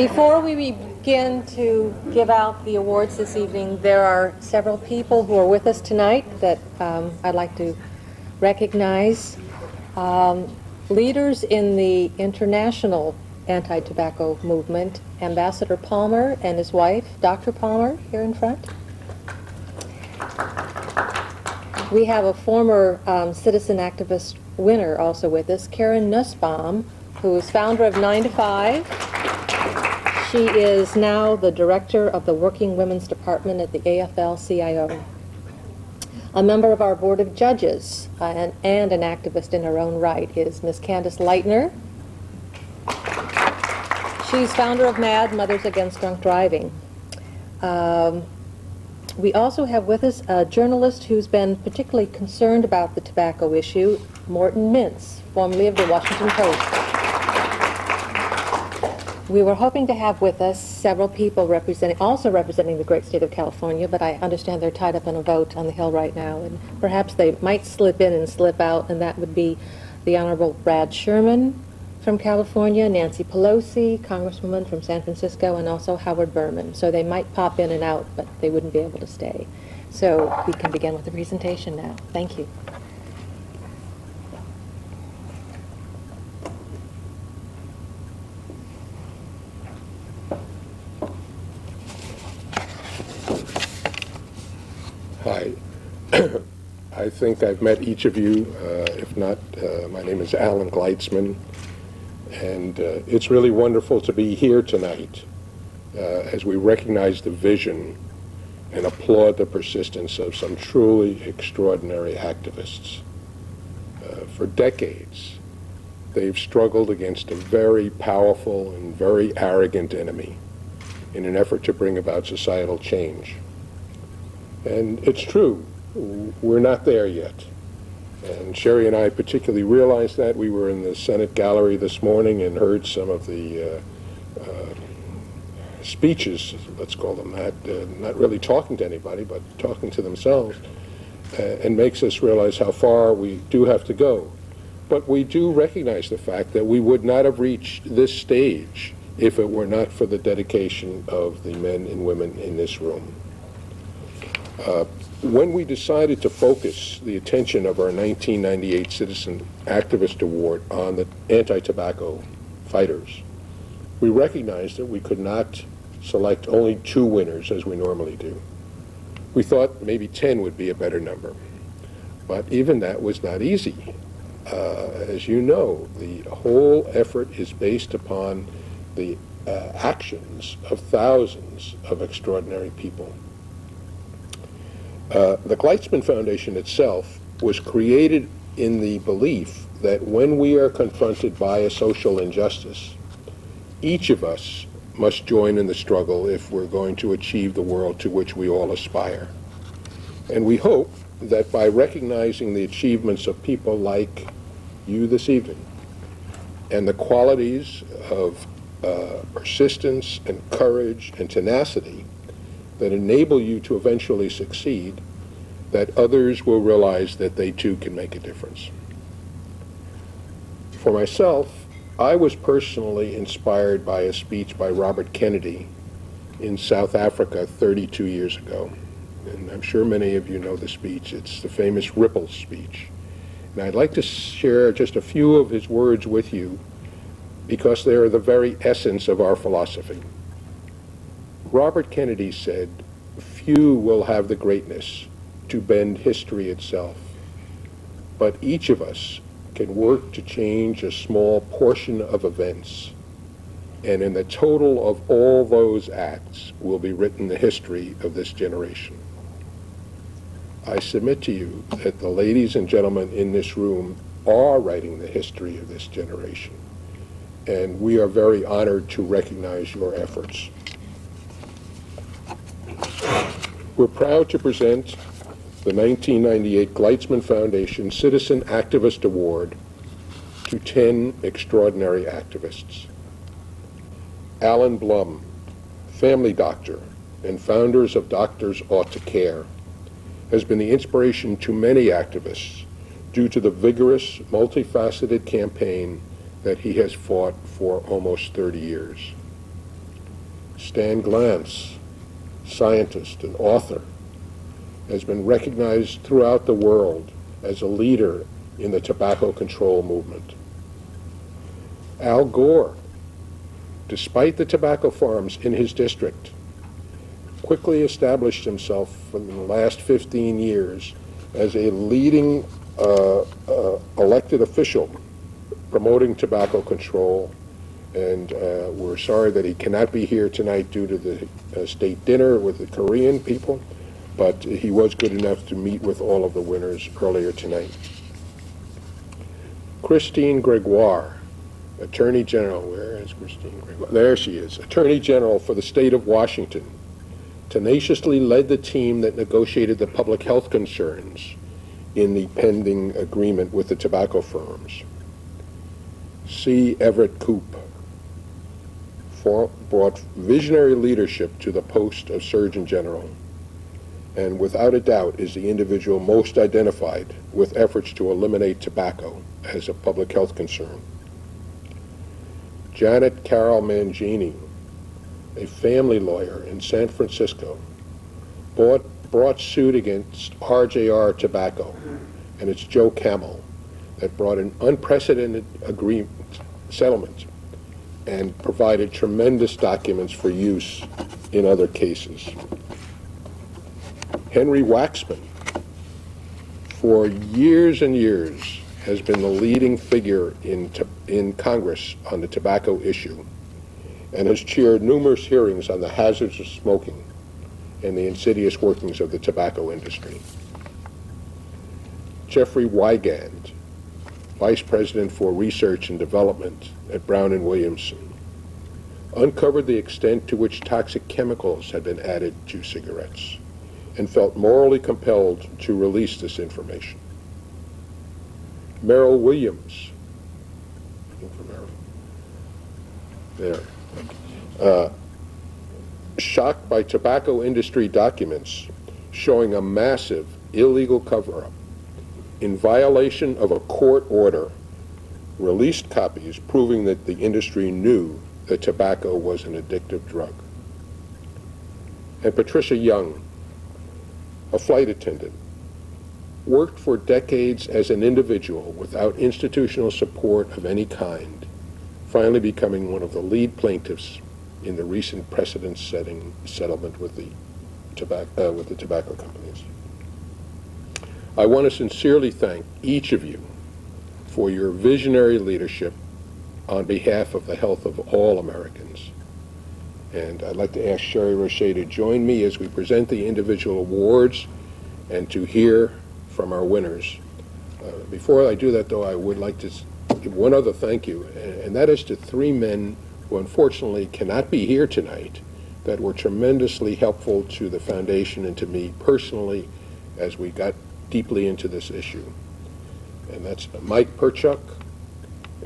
Before we begin to give out the awards this evening, there are several people who are with us tonight that I'd like to recognize. Leaders in the international anti-tobacco movement, Ambassador Palmer and his wife, Dr. Palmer, here in front. We have a former citizen activist winner also with us, Karen Nussbaum, who is founder of 9 to 5. She is now the director of the Working Women's Department at the AFL-CIO. A member of our Board of Judges and an activist in her own right is Ms. Candace Leitner. She's founder of MAD, Mothers Against Drunk Driving. We also have with us a journalist who's been particularly concerned about the tobacco issue, Morton Mintz, formerly of the Washington Post. We were hoping to have with us several people also representing the great state of California, but I understand they're tied up in a vote on the Hill right now, and perhaps they might slip in and slip out, and that would be the Honorable Brad Sherman from California, Nancy Pelosi, Congresswoman from San Francisco, and also Howard Berman. So they might pop in and out, but they wouldn't be able to stay. So we can begin with the presentation now. Thank you. Hi. I think I've met each of you. If not, my name is Alan Gleitsman, and it's really wonderful to be here tonight as we recognize the vision and applaud the persistence of some truly extraordinary activists. For decades, they've struggled against a very powerful and very arrogant enemy in an effort to bring about societal change. And it's true, we're not there yet. And Sherry and I particularly realized that. We were in the Senate gallery this morning and heard some of the speeches, let's call them that, not really talking to anybody, but talking to themselves, and makes us realize how far we do have to go. But we do recognize the fact that we would not have reached this stage if it were not for the dedication of the men and women in this room. When we decided to focus the attention of our 1998 Citizen Activist Award on the anti-tobacco fighters, we recognized that we could not select only 2 winners as we normally do. We thought maybe 10 would be a better number, but even that was not easy. As you know, the whole effort is based upon the actions of thousands of extraordinary people. The Gleitsman Foundation itself was created in the belief that when we are confronted by a social injustice, each of us must join in the struggle if we're going to achieve the world to which we all aspire. And we hope that by recognizing the achievements of people like you this evening and the qualities of persistence and courage and tenacity that enable you to eventually succeed, that others will realize that they too can make a difference. For myself, I was personally inspired by a speech by Robert Kennedy in South Africa 32 years ago. And I'm sure many of you know the speech. It's the famous Ripple speech. And I'd like to share just a few of his words with you because they are the very essence of our philosophy. Robert Kennedy said, "Few will have the greatness to bend history itself, but each of us can work to change a small portion of events, and in the total of all those acts will be written the history of this generation." I submit to you that the ladies and gentlemen in this room are writing the history of this generation, and we are very honored to recognize your efforts. We're proud to present the 1998 Gleitsman Foundation Citizen Activist Award to 10 extraordinary activists. Alan Blum, family doctor and founders of Doctors Ought to Care, has been the inspiration to many activists due to the vigorous, multifaceted campaign that he has fought for almost 30 years. Stanton Glantz, scientist and author, has been recognized throughout the world as a leader in the tobacco control movement. Al Gore, despite the tobacco farms in his district, quickly established himself in the last 15 years as a leading elected official promoting tobacco control, and we're sorry that he cannot be here tonight due to the state dinner with the Korean people, but he was good enough to meet with all of the winners earlier tonight. Christine Gregoire, Attorney General, where is Christine Gregoire? There she is, Attorney General for the state of Washington, tenaciously led the team that negotiated the public health concerns in the pending agreement with the tobacco firms. C. Everett Koop brought visionary leadership to the post of Surgeon General, and without a doubt is the individual most identified with efforts to eliminate tobacco as a public health concern. Janet Carol Mangini, a family lawyer in San Francisco, brought suit against RJR Tobacco and its Joe Camel that brought an unprecedented settlement and provided tremendous documents for use in other cases. Henry Waxman, for years and years, has been the leading figure in Congress on the tobacco issue and has chaired numerous hearings on the hazards of smoking and the insidious workings of the tobacco industry. Jeffrey Wigand, Vice President for Research and Development at Brown and Williamson, uncovered the extent to which toxic chemicals had been added to cigarettes and felt morally compelled to release this information. Merrill Williams, shocked by tobacco industry documents showing a massive illegal cover-up, in violation of a court order, released copies proving that the industry knew that tobacco was an addictive drug. And Patricia Young, a flight attendant, worked for decades as an individual without institutional support of any kind, finally becoming one of the lead plaintiffs in the recent precedent-setting settlement with the tobacco companies. I want to sincerely thank each of you for your visionary leadership on behalf of the health of all Americans. And I'd like to ask Sherry Roche to join me as we present the individual awards and to hear from our winners. Before I do that, though, I would like to give one other thank you, and that is to three men who unfortunately cannot be here tonight that were tremendously helpful to the foundation and to me personally as we got deeply into this issue. And that's Mike Perchuk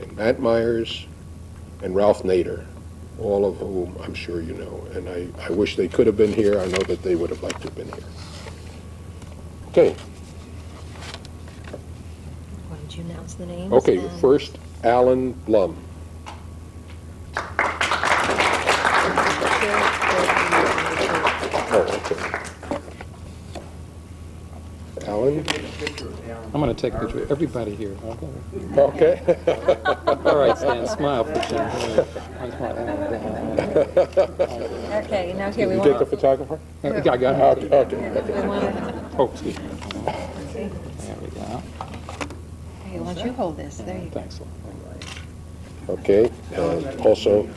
and Matt Myers and Ralph Nader, all of whom I'm sure you know. And I wish they could have been here. I know that they would have liked to have been here. Okay. Why don't you announce the names? Okay, first, Alan Blum. Oh, okay. Alan? I'm going to take a picture of everybody here. Okay. All right, Stan, smile for Jim. Okay, now here we You want get the photographer? I got it. Okay. Oh, excuse me. There we go. Hey, why don't you hold this? There you go. Thanks. Okay, and also,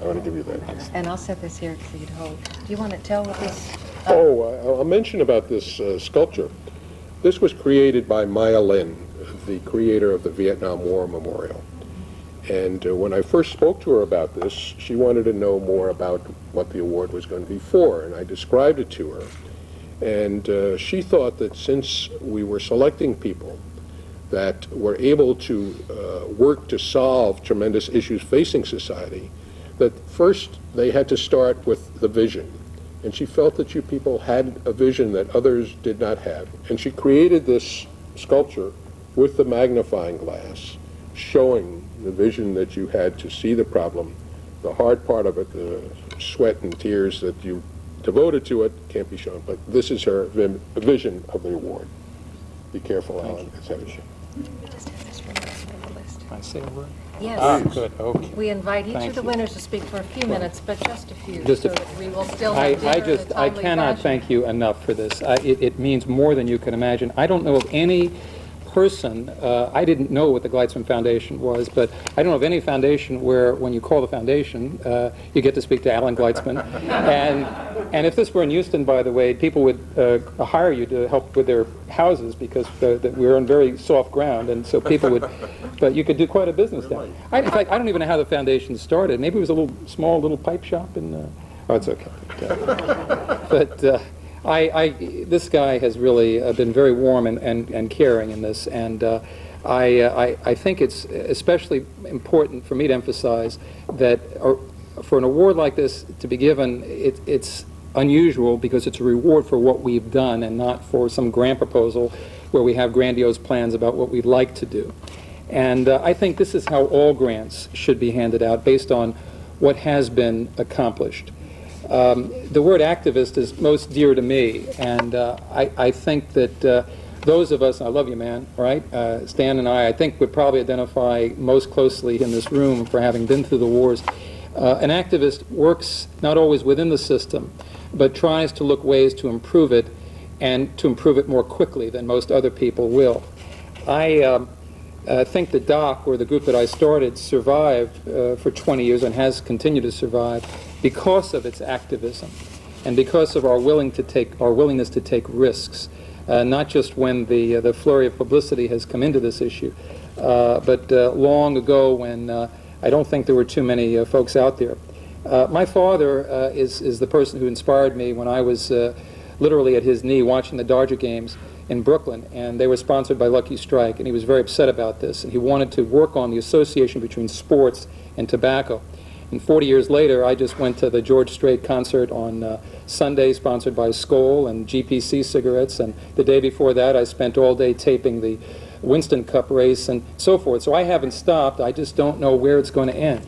I want to give you that. And I'll set this here for you to hold. Do you want to tell what this? Oh, I'll mention about this sculpture. This was created by Maya Lin, the creator of the Vietnam War Memorial. And when I first spoke to her about this, she wanted to know more about what the award was going to be for, and I described it to her. And she thought that since we were selecting people that were able to work to solve tremendous issues facing society, that first they had to start with the vision. And she felt that you people had a vision that others did not have. And she created this sculpture with the magnifying glass, showing the vision that you had to see the problem the hard part of it, the sweat and tears that you devoted to it, can't be shown. But this is her vision of the award. Be careful, Alan. It's heavy. Can I say a word? Yes. Ah, good, okay. We invite each Thank of the you. winners to speak for a few minutes, but just a few, Just so a- that we will still have dinner in a I timely cannot fashion. thank you enough for this. It means more than you can imagine. I don't know of any person, I didn't know what the Gleitsman Foundation was, but I don't know of any foundation where, when you call the foundation, you get to speak to Alan Gleitzman. And if this were in Houston, by the way, people would hire you to help with their houses, because we're on very soft ground, and so people would, but you could do quite a business there. In fact, I don't even know how the foundation started. Maybe it was a small little pipe shop in, oh, it's okay. But this guy has really been very warm and caring in this, and I think it's especially important for me to emphasize that for an award like this to be given, it's unusual because it's a reward for what we've done and not for some grant proposal where we have grandiose plans about what we'd like to do. And I think this is how all grants should be handed out, based on what has been accomplished. The word activist is most dear to me, and I think that those of us, I love you, man, right? Stan and I think would probably identify most closely in this room for having been through the wars. An activist works not always within the system, but tries to look ways to improve it, and to improve it more quickly than most other people will. I think the DOC, or the group that I started, survived for 20 years and has continued to survive because of its activism and because of our willingness to take risks, not just when the flurry of publicity has come into this issue, but long ago when I don't think there were too many folks out there. My father is the person who inspired me when I was literally at his knee watching the Dodger games in Brooklyn, and they were sponsored by Lucky Strike, and he was very upset about this, and he wanted to work on the association between sports and tobacco. And 40 years later, I just went to the George Strait concert on Sunday, sponsored by Skoal and GPC cigarettes, and the day before that, I spent all day taping the Winston Cup race and so forth. So I haven't stopped. I just don't know where it's going to end.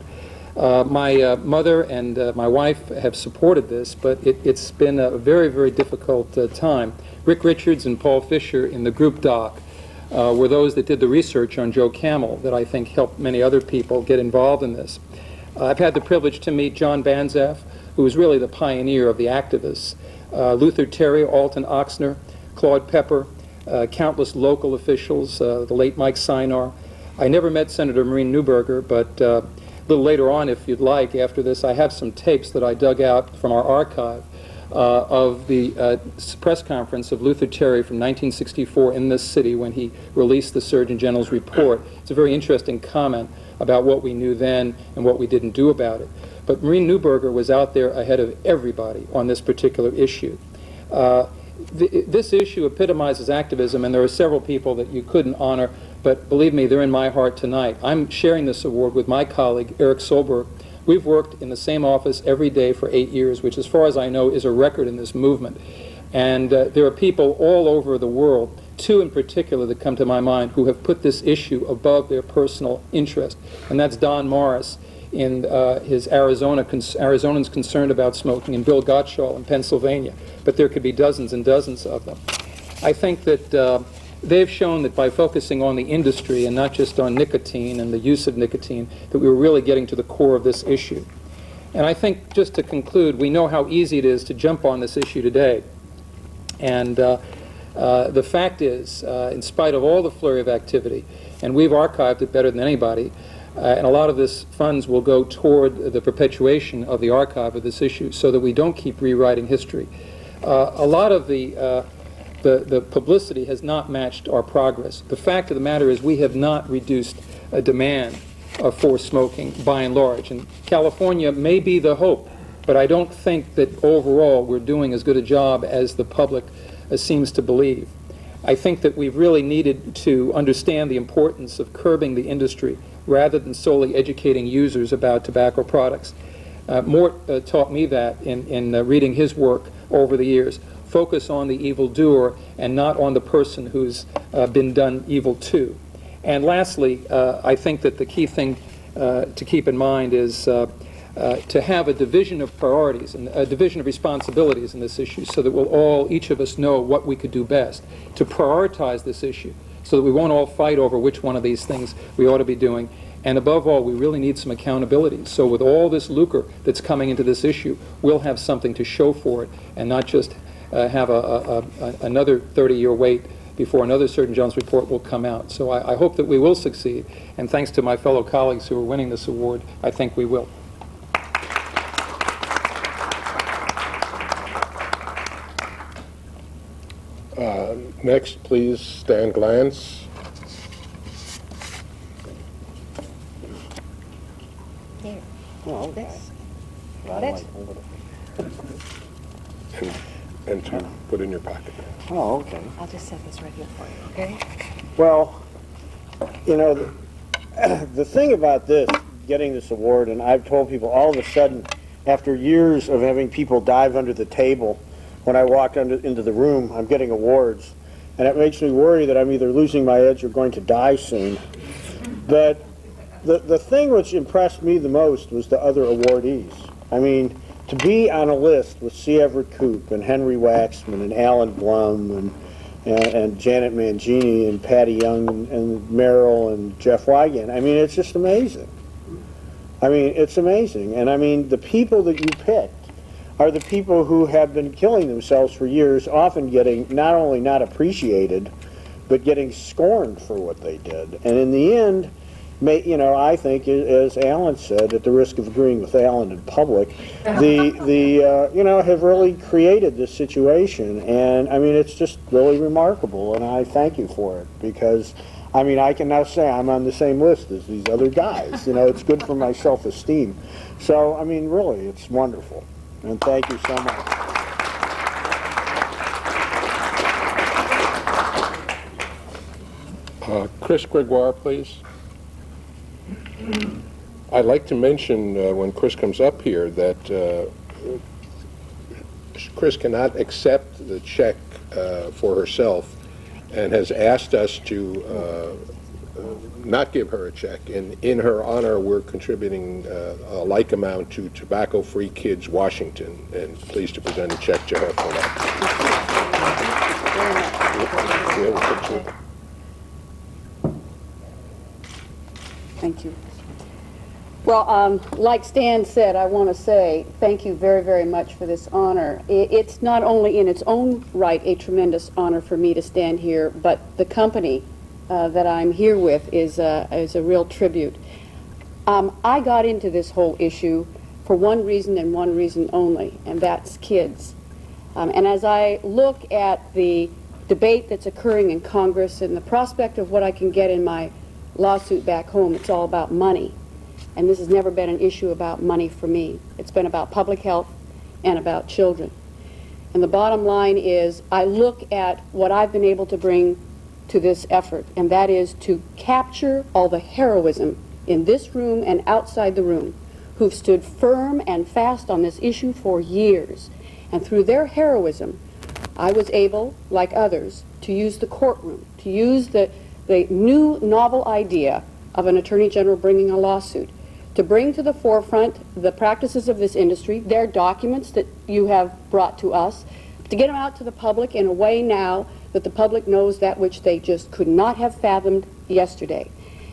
My mother and my wife have supported this, but it's been a very, very difficult time. Rick Richards and Paul Fisher in the group doc were those that did the research on Joe Camel that I think helped many other people get involved in this. I've had the privilege to meet John Banzaf, who was really the pioneer of the activists, Luther Terry, Alton Oxner, Claude Pepper, countless local officials, the late Mike Sinar. I never met Senator Maureen Neuberger, but a little later on, if you'd like, after this, I have some tapes that I dug out from our archive of the press conference of Luther Terry from 1964 in this city when he released the Surgeon General's report. It's a very interesting comment about what we knew then and what we didn't do about it. But Maureen Neuberger was out there ahead of everybody on this particular issue. This issue epitomizes activism, and there are several people that you couldn't honor, but believe me, they're in my heart tonight. I'm sharing this award with my colleague, Eric Solberg. We've worked in the same office every day for 8 years, which as far as I know is a record in this movement. And there are people all over the world, two in particular that come to my mind, who have put this issue above their personal interest. And that's Don Morris in his Arizonans Concerned About Smoking, and Bill Gottschall in Pennsylvania. But there could be dozens and dozens of them. I think that they've shown that by focusing on the industry and not just on nicotine and the use of nicotine, that we were really getting to the core of this issue. And I think, just to conclude, we know how easy it is to jump on this issue today. And the fact is, in spite of all the flurry of activity, and we've archived it better than anybody, and a lot of this funds will go toward the perpetuation of the archive of this issue so that we don't keep rewriting history. A lot of the publicity has not matched our progress. The fact of the matter is we have not reduced a demand for smoking by and large. And California may be the hope, but I don't think that overall we're doing as good a job as the public seems to believe. I think that we've really needed to understand the importance of curbing the industry rather than solely educating users about tobacco products. Mort taught me that in reading his work over the years. Focus on the evildoer and not on the person who's been done evil to. And lastly, I think that the key thing to keep in mind is to have a division of priorities and a division of responsibilities in this issue so that we'll all, each of us, know what we could do best to prioritize this issue so that we won't all fight over which one of these things we ought to be doing. And above all, we really need some accountability. So with all this lucre that's coming into this issue, we'll have something to show for it and not just have another 30-year wait before another Surgeon General's report will come out. So I hope that we will succeed. And thanks to my fellow colleagues who are winning this award, I think we will. Next, please, Stan Glantz. Here. Oh, This. I This. might hold it. And to put in your pocket. Oh, okay. I'll just set this right here for you, okay? Well, you know, the thing about this, getting this award, and I've told people all of a sudden, after years of having people dive under the table, when I walk into the room, I'm getting awards. And it makes me worry that I'm either losing my edge or going to die soon. But the thing which impressed me the most was the other awardees. I mean, to be on a list with C. Everett Koop and Henry Waxman and Alan Blum and Janet Mangini and Patty Young and Merrill and Jeff Wigand, I mean, it's just amazing. I mean, it's amazing. And I mean, the people that you picked are the people who have been killing themselves for years, often getting not only not appreciated, but getting scorned for what they did. And in the end, you know, I think, as Alan said, at the risk of agreeing with Alan in public, you know, have really created this situation. And I mean, it's just really remarkable, and I thank you for it, because I mean, I can now say I'm on the same list as these other guys. You know, it's good for my self-esteem. So, I mean, really, it's wonderful. And thank you so much. Chris Gregoire, please. I'd like to mention when Chris comes up here that Chris cannot accept the check for herself and has asked us to not give her a check. And in her honor, we're contributing a like amount to Tobacco Free Kids Washington, and pleased to present a check to her for that. We have a picture. Thank you. Well, like Stan said, I want to say thank you very, very much for this honor. It's not only in its own right a tremendous honor for me to stand here, but the company that I'm here with is a real tribute. I got into this whole issue for one reason and one reason only, and that's kids. And as I look at the debate that's occurring in Congress and the prospect of what I can get in my lawsuit back home, it's all about money. And this has never been an issue about money for me. It's been about public health and about children. And the bottom line is, I look at what I've been able to bring to this effort, and that is to capture all the heroism in this room and outside the room who've stood firm and fast on this issue for years. And through their heroism, I was able, like others, to use the courtroom, to use the new novel idea of an attorney general bringing a lawsuit, to bring to the forefront the practices of this industry, their documents that you have brought to us, to get them out to the public in a way now that the public knows that which they just could not have fathomed yesterday.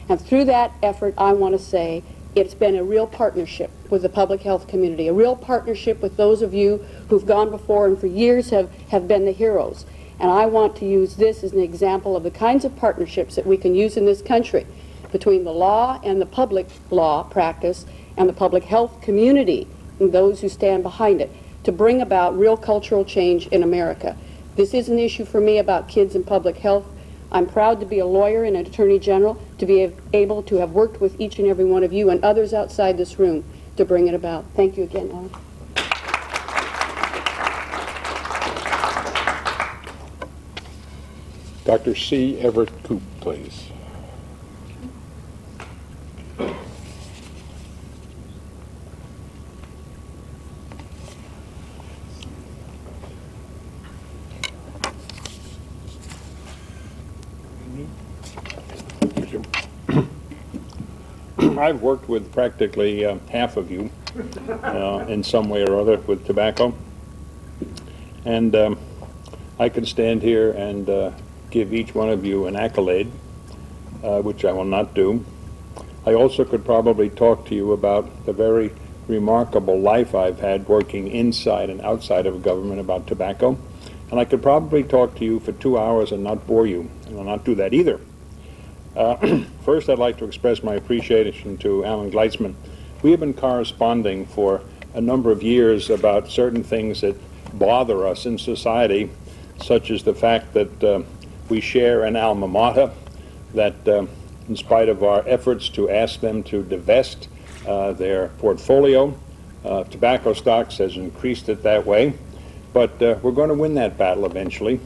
And through that effort, I want to say it's been a real partnership with the public health community, a real partnership with those of you who've gone before and for years have been the heroes. And I want to use this as an example of the kinds of partnerships that we can use in this country between the law and the public law practice and the public health community and those who stand behind it to bring about real cultural change in America. This is an issue for me about kids and public health. I'm proud to be a lawyer and an attorney general, to be able to have worked with each and every one of you and others outside this room to bring it about. Thank you again, Alan. Dr. C. Everett Koop, please. I've worked with practically half of you, in some way or other with tobacco. And I could stand here and give each one of you an accolade, which I will not do. I also could probably talk to you about the very remarkable life I've had working inside and outside of government about tobacco. And I could probably talk to you for 2 hours and not bore you, and I'll not do that either. First, I'd like to express my appreciation to Alan Gleitsman. We have been corresponding for a number of years about certain things that bother us in society, such as the fact that we share an alma mater, that in spite of our efforts to ask them to divest their portfolio, tobacco stocks has increased it that way. But we're going to win that battle eventually.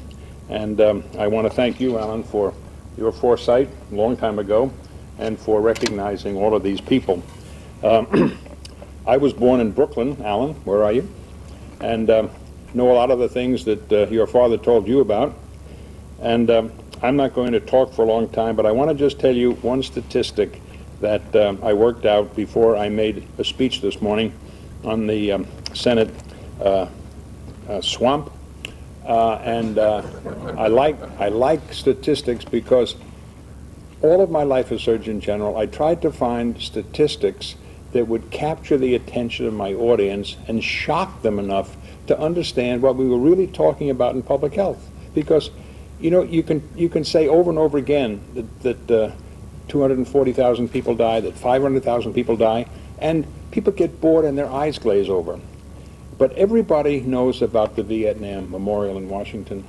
And I want to thank you, Alan, for your foresight a long time ago and for recognizing all of these people. I was born in Brooklyn, Alan, where are you? And know a lot of the things that your father told you about. And I'm not going to talk for a long time, but I want to just tell you one statistic that I worked out before I made a speech this morning on the Senate swamp. I like statistics because all of my life as Surgeon General, I tried to find statistics that would capture the attention of my audience and shock them enough to understand what we were really talking about in public health. Because, you know, you can say over and over again that 240,000 people die, that 500,000 people die, and people get bored and their eyes glaze over. But everybody knows about the Vietnam Memorial in Washington.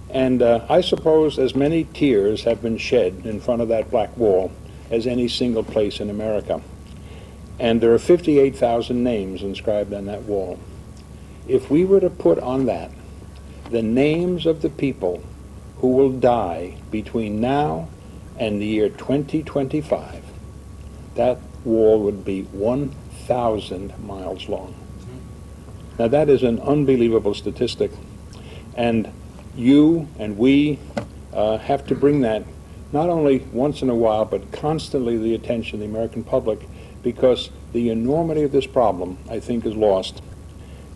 And I suppose as many tears have been shed in front of that black wall as any single place in America. And there are 58,000 names inscribed on that wall. If we were to put on that the names of the people who will die between now and the year 2025, that wall would be 1,000 miles long. Now that is an unbelievable statistic, and you and we have to bring that not only once in a while but constantly to the attention of the American public, because the enormity of this problem, I think, is lost.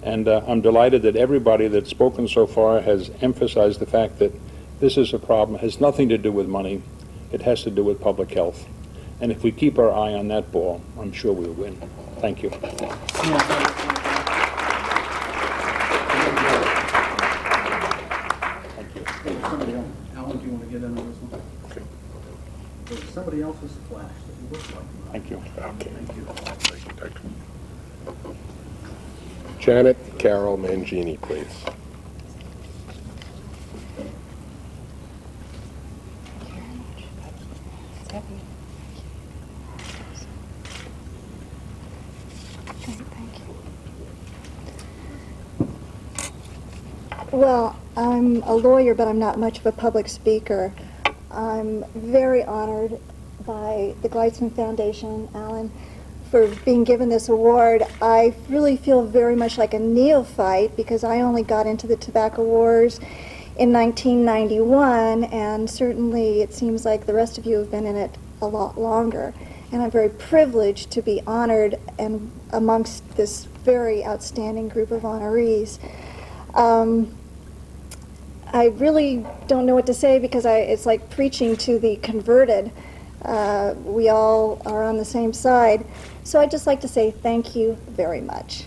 And I'm delighted that everybody that's spoken so far has emphasized the fact that this is a problem. It has nothing to do with money. It has to do with public health. And if we keep our eye on that ball, I'm sure we'll win. Thank you. Somebody else. Alan, do you want to get into this one? Okay. There's somebody else's flash that looks like mine. Thank you. Okay. Thank you. Thank you, Doctor. Janet Carol Mangini, please. Well, I'm a lawyer, but I'm not much of a public speaker. I'm very honored by the Gleitsman Foundation, Alan, for being given this award. I really feel very much like a neophyte because I only got into the tobacco wars in 1991, and certainly it seems like the rest of you have been in it a lot longer. And I'm very privileged to be honored and amongst this very outstanding group of honorees. I really don't know what to say because it's like preaching to the converted. We all are on the same side. So I'd just like to say thank you very much.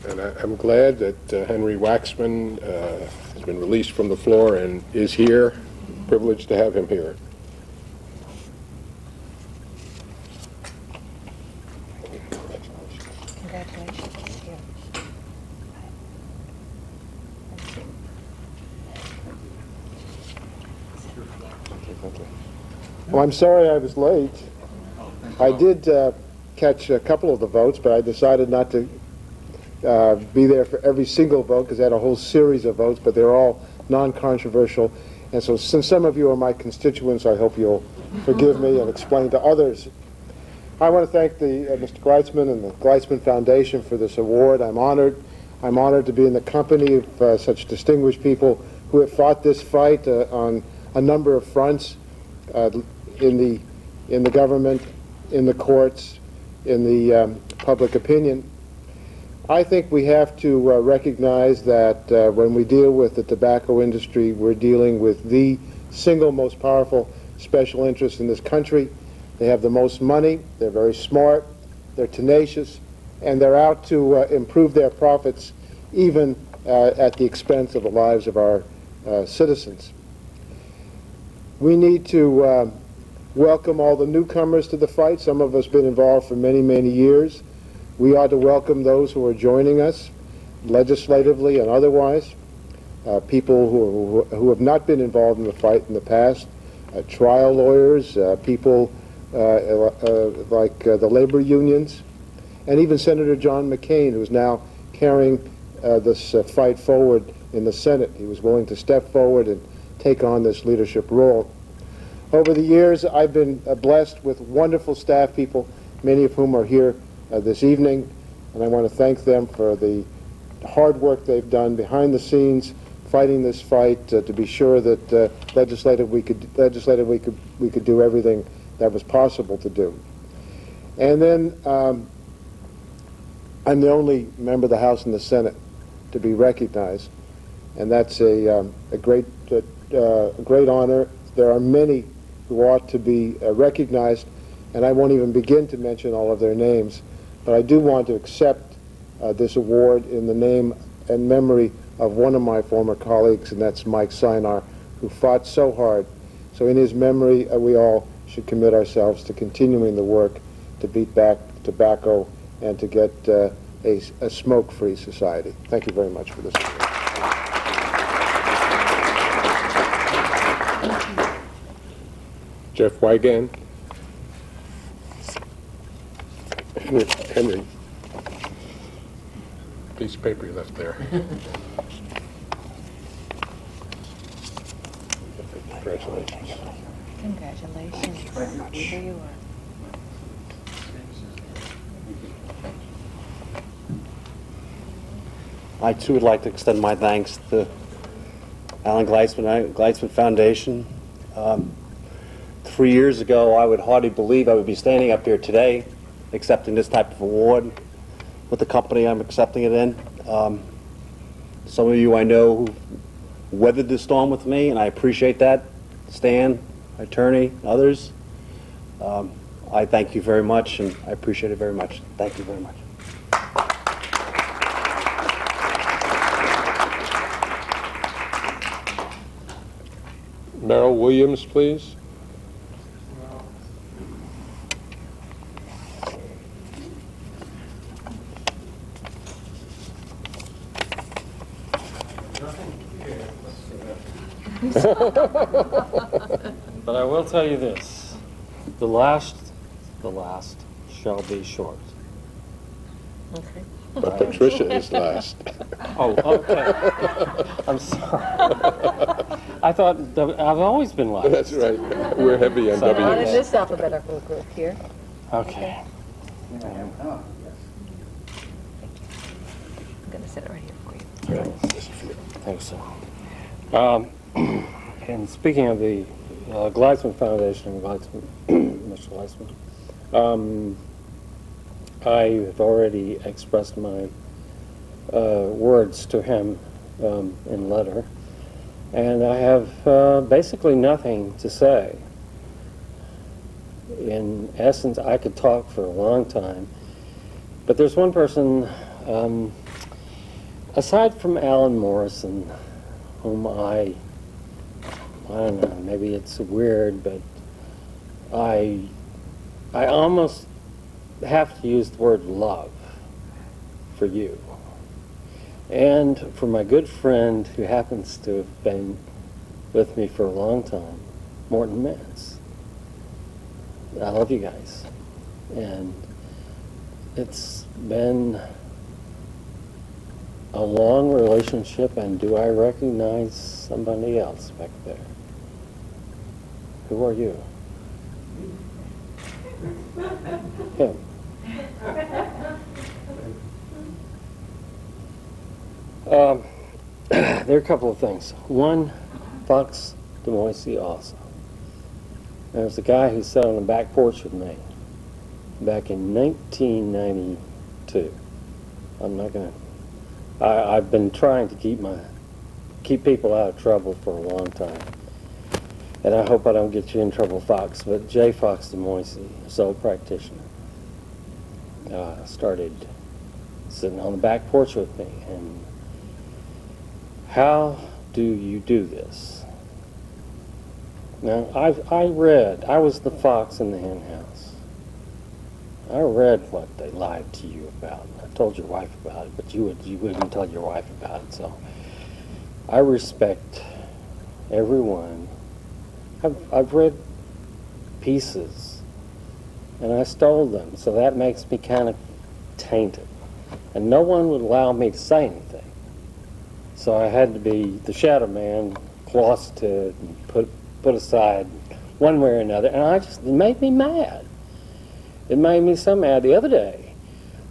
And I'm glad that Henry Waxman has been released from the floor and is here. Privileged to have him here. Congratulations. Yeah. Well, I'm sorry I was late. I did catch a couple of the votes, but I decided not to be there for every single vote because I had a whole series of votes, but they're all non-controversial. And so since some of you are my constituents, I hope you'll forgive me and explain to others. I want to thank Mr. Gleitsman and the Gleitsman Foundation for this award. I'm honored. I'm honored to be in the company of such distinguished people who have fought this fight on a number of fronts in the government, in the courts, in the public opinion. I think we have to recognize that when we deal with the tobacco industry, we're dealing with the single most powerful special interest in this country. They have the most money, they're very smart, they're tenacious, and they're out to improve their profits even at the expense of the lives of our citizens. We need to welcome all the newcomers to the fight. Some of us have been involved for many, many years. We ought to welcome those who are joining us, legislatively and otherwise, people who have not been involved in the fight in the past, trial lawyers, people like the labor unions, and even Senator John McCain, who's now carrying this fight forward in the Senate. He was willing to step forward and take on this leadership role. Over the years, I've been blessed with wonderful staff people, many of whom are here this evening, and I want to thank them for the hard work they've done behind the scenes, fighting this fight to be sure that legislatively we could do everything that was possible to do. And then I'm the only member of the House and the Senate to be recognized, and that's a great honor. There are many who ought to be recognized, and I won't even begin to mention all of their names, but I do want to accept this award in the name and memory of one of my former colleagues, and that's Mike Sinar, who fought so hard. So in his memory, we all should commit ourselves to continuing the work to beat back tobacco and to get a smoke-free society. Thank you very much for this. Jeff Wigand. Henry. Piece of paper you left there. Congratulations. Congratulations. Here you are. I too would like to extend my thanks to Alan Gleitsman, Gleitsman Foundation. 3 years ago, I would hardly believe I would be standing up here today accepting this type of award with the company I'm accepting it in. Some of you I know who weathered the storm with me, and I appreciate that. Stan, my attorney, others. I thank you very much, and I appreciate it very much. Thank you very much. Merrill Williams, please. But I will tell you this, the last shall be short. Okay. But Patricia is last. Oh, okay. I'm sorry. I thought, I've always been last. That's right. We're heavy on Sorry. Not in W's. this alphabetical group here. Okay. I'm going to set it right here for you. Thanks, sir. And speaking of the Gleitsman Foundation and Gleitsman, Mr. Gleitsman, I have already expressed my words to him in letter, and I have basically nothing to say. In essence, I could talk for a long time, but there's one person, aside from Alan Morrison, whom I don't know, maybe it's weird, but I almost have to use the word love for you. And for my good friend who happens to have been with me for a long time, Morton Mance. I love you guys. And it's been a long relationship, and do I recognize somebody else back there? Who are you? Him. There are a couple of things. One, Fox Des Moines also. There's a guy who sat on the back porch with me back in 1992. I'm not gonna. I've been trying to keep people out of trouble for a long time, and I hope I don't get you in trouble, Fox. But J. Fox Des Moines, sole practitioner, started sitting on the back porch with me, and how do you do this? Now, I was the fox in the hen house. I read what they lied to you about. I told your wife about it, but you wouldn't tell your wife about it, so I respect everyone. I've read pieces, and I stole them, so that makes me kind of tainted. And no one would allow me to say anything. So I had to be the shadow man, closeted, and put aside one way or another. And it made me mad. It made me so mad. The other day,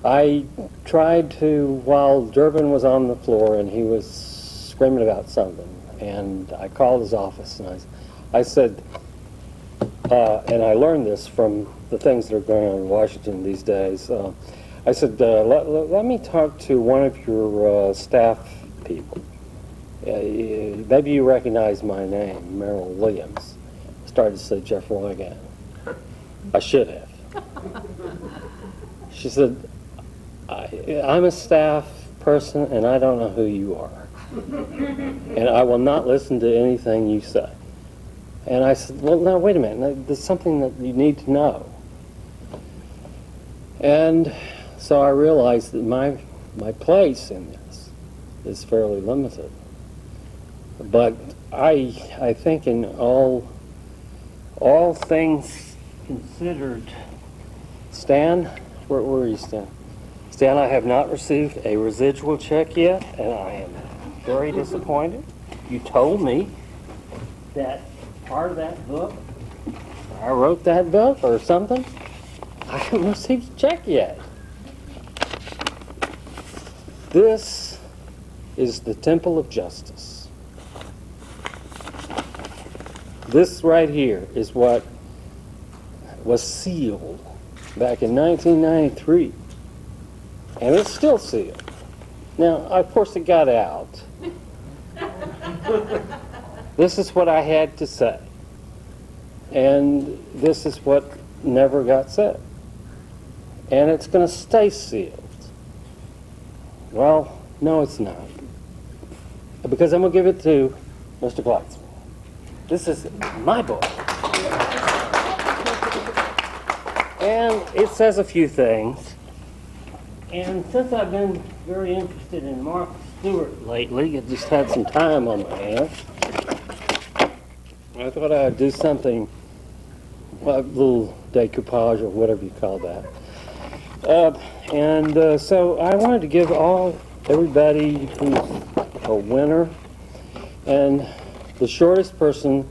I tried to, while Durbin was on the floor and he was screaming about something, and I called his office and I said, and I learned this from the things that are going on in Washington these days, I said, let me talk to one of your staff people. Maybe you recognize my name, Merrill Williams. I started to say Jeff Wigand. I should have. She said, I'm a staff person and I don't know who you are. And I will not listen to anything you say. And I said, well, no, wait a minute. There's something that you need to know. And so I realized that my place in this is fairly limited. But I think in all things considered, Stan, where are you, Stan? Stan, I have not received a residual check yet, and I am very disappointed. You told me that part of that book, I wrote that book or something. I haven't received a check yet. This is the temple of justice. This right here is what was sealed back in 1993, and it's still sealed. Now, of course, it got out. This is what I had to say, and this is what never got said, and it's going to stay sealed. Well, no, it's not, because I'm going to give it to Mr. Gleitsman. This is my book. And it says a few things. And since I've been very interested in Martha Stewart lately, I just had some time on my hands, I thought I'd do something, a little decoupage or whatever you call that. So I wanted to give everybody who's a winner, and the shortest person,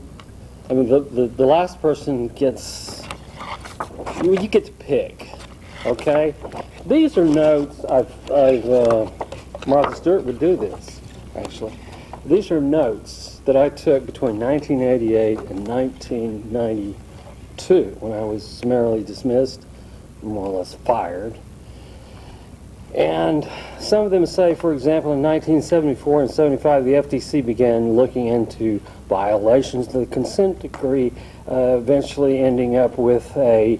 the last person gets, you get to pick, okay? These are notes, Martha Stewart would do this, actually. These are notes that I took between 1988 and 1992 when I was summarily dismissed, more or less fired. And some of them say, for example, in 1974 and 75, the FTC began looking into violations of the consent decree, eventually ending up with a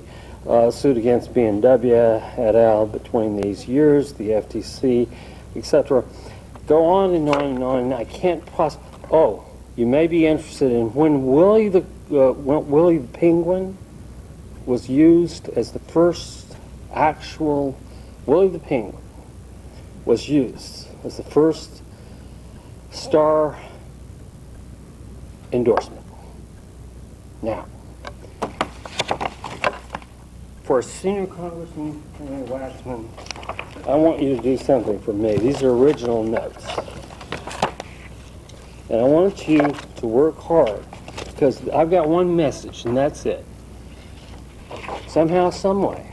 suit against B&W et al. Between these years, the FTC, etc. Go on and on and on, and I can't possibly... Oh, you may be interested in when Willie the Penguin was used as the first actual... Willie the Penguin was used as the first star endorsement. Now, for a senior congressman, Waxman, I want you to do something for me. These are original notes. And I want you to work hard, because I've got one message, and that's it. Somehow, some way.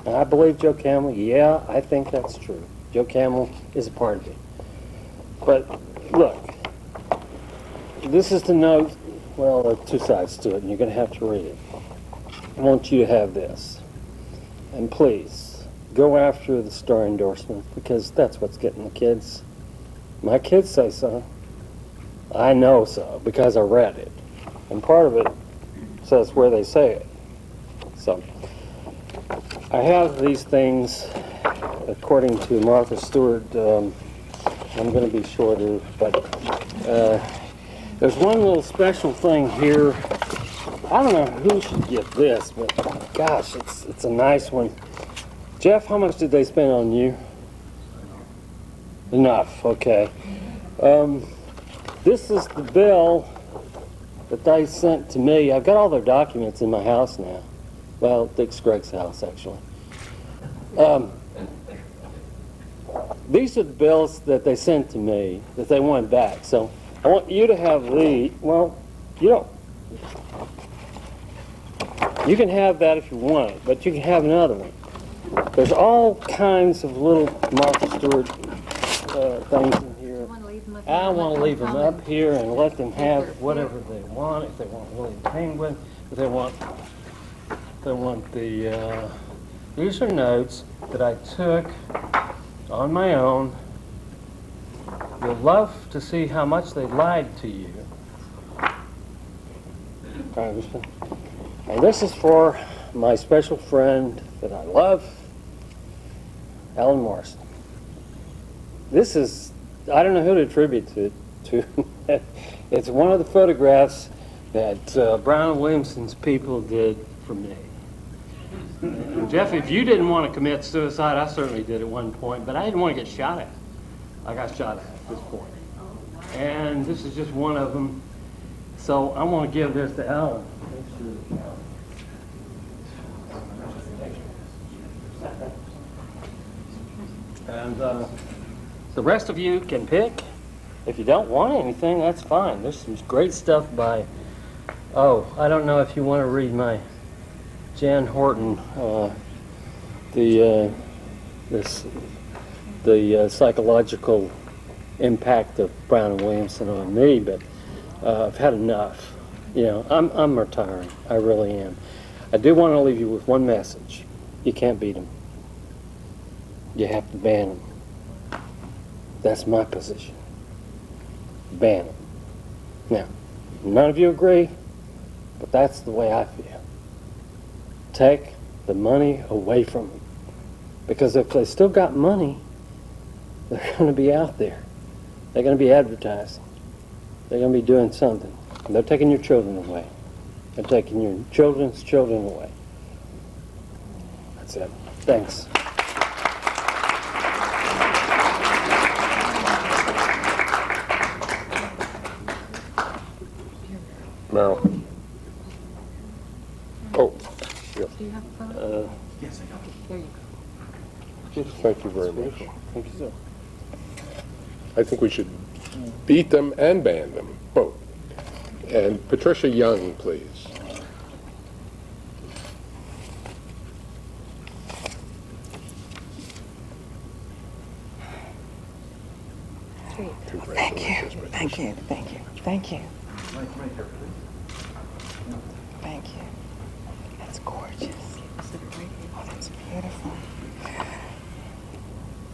And I believe Joe Camel, yeah, I think that's true. Joe Camel is a part of it. But look, this is the note Well, there are two sides to it, and you're going to have to read it. I want you to have this. And please, go after the star endorsement, because that's what's getting the kids. My kids say so. I know so, because I read it. And part of it says where they say it. So, I have these things, according to Martha Stewart. I'm going to be shorter, but there's one little special thing here. I don't know who should get this, but gosh, it's a nice one. Jeff, how much did they spend on you? Enough, okay. This is the bill that they sent to me. I've got all their documents in my house now. Well, Dick Scragg's house, actually. These are the bills that they sent to me that they want back. So I want you to have the, well, you don't. You can have that if you want it, but you can have another one. There's all kinds of little Martha Stewart things in here. I want to leave them up here and let them have whatever they want. If they want Willie the Penguin, if they want the, these are notes that I took on my own. You'll love to see how much they lied to you, Congressman. And this is for my special friend that I love, Alan Morrison. This is, I don't know who to attribute it to. It's one of the photographs that Brown and Williamson's people did for me. And Jeff, if you didn't want to commit suicide, I certainly did at one point, but I didn't want to get shot at. I got shot at this point. And this is just one of them. So I want to give this to Alan. And the rest of you can pick. If you don't want anything, that's fine. There's some great stuff by, oh, I don't know if you want to read my Jan Horton, the psychological impact of Brown and Williamson on me, but I've had enough. You know, I'm retiring. I really am. I do want to leave you with one message. You can't beat them. You have to ban them. That's my position. Ban them. Now, none of you agree, but that's the way I feel. Take the money away from them. Because if they still got money, they're going to be out there. They're going to be advertising. They're going to be doing something. And they're taking your children away. They're taking your children's children away. That's it. Thanks. Merrill. Oh, yes. Do you have a phone? Yes, I got it. There you go. Thank you very much. Thank you, sir. I think we should beat them and ban them, both. And Patricia Young, please. Thank you, thank you, thank you, thank you, Right here, please. thank you. That's gorgeous. Oh, that's beautiful.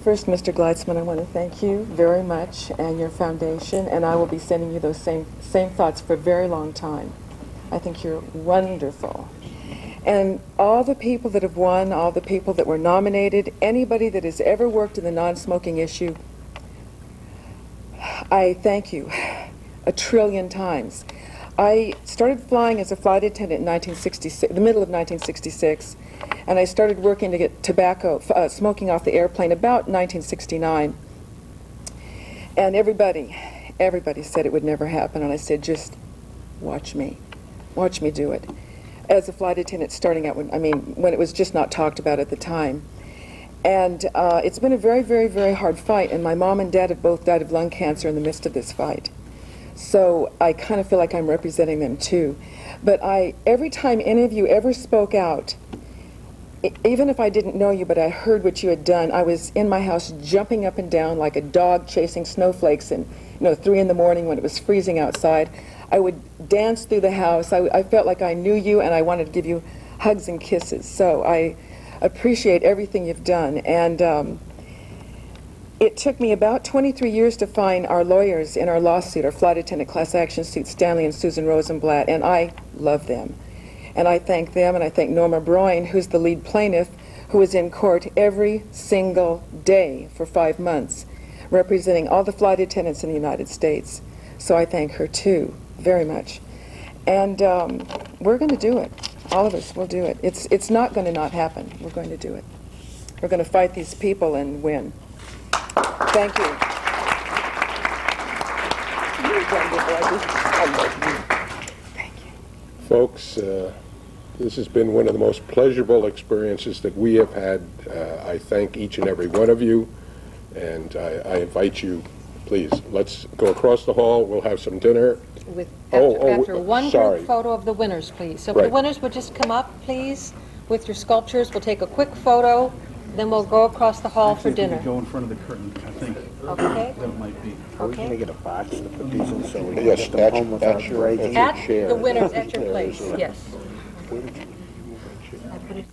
First, Mr. Gleitsman, I want to thank you very much and your foundation, and I will be sending you those same thoughts for a very long time. I think you're wonderful. And all the people that have won, all the people that were nominated, anybody that has ever worked in the non-smoking issue, I thank you a trillion times. I started flying as a flight attendant in 1966, the middle of 1966, and I started working to get tobacco, smoking off the airplane about 1969. And everybody said it would never happen, and I said, just watch me do it. As a flight attendant starting out, when it was just not talked about at the time. And it's been a very, very, very hard fight, and my mom and dad have both died of lung cancer in the midst of this fight. So I kind of feel like I'm representing them too. But every time any of you ever spoke out, even if I didn't know you, but I heard what you had done, I was in my house jumping up and down like a dog chasing snowflakes, and 3 in the morning when it was freezing outside. I would dance through the house. I felt like I knew you, and I wanted to give you hugs and kisses. So I appreciate everything you've done. And it took me about 23 years to find our lawyers in our lawsuit, our flight attendant class action suit, Stanley and Susan Rosenblatt, and I love them. And I thank them, and I thank Norma Broyne, who's the lead plaintiff, who was in court every single day for 5 months, representing all the flight attendants in the United States. So I thank her too, very much. And we're going to do it. All of us will do it. It's not going to not happen. We're going to do it. We're going to fight these people and win. Thank you. Thank you. Folks, this has been one of the most pleasurable experiences that we have had. I thank each and every one of you, and I invite you, please, let's go across the hall. We'll have some dinner. After one sorry. group photo of the winners, please. So if Right. the winners would just come up, please, with your sculptures. We'll take a quick photo, then we'll go across the hall for Actually, if we dinner. could go in front of the curtain, I think Okay? that might be. We can Okay? get a box to put these in so we can Yes, get them at home without your breaking. At chair. the winners, at your place, yes. Where did you move that chair? I put it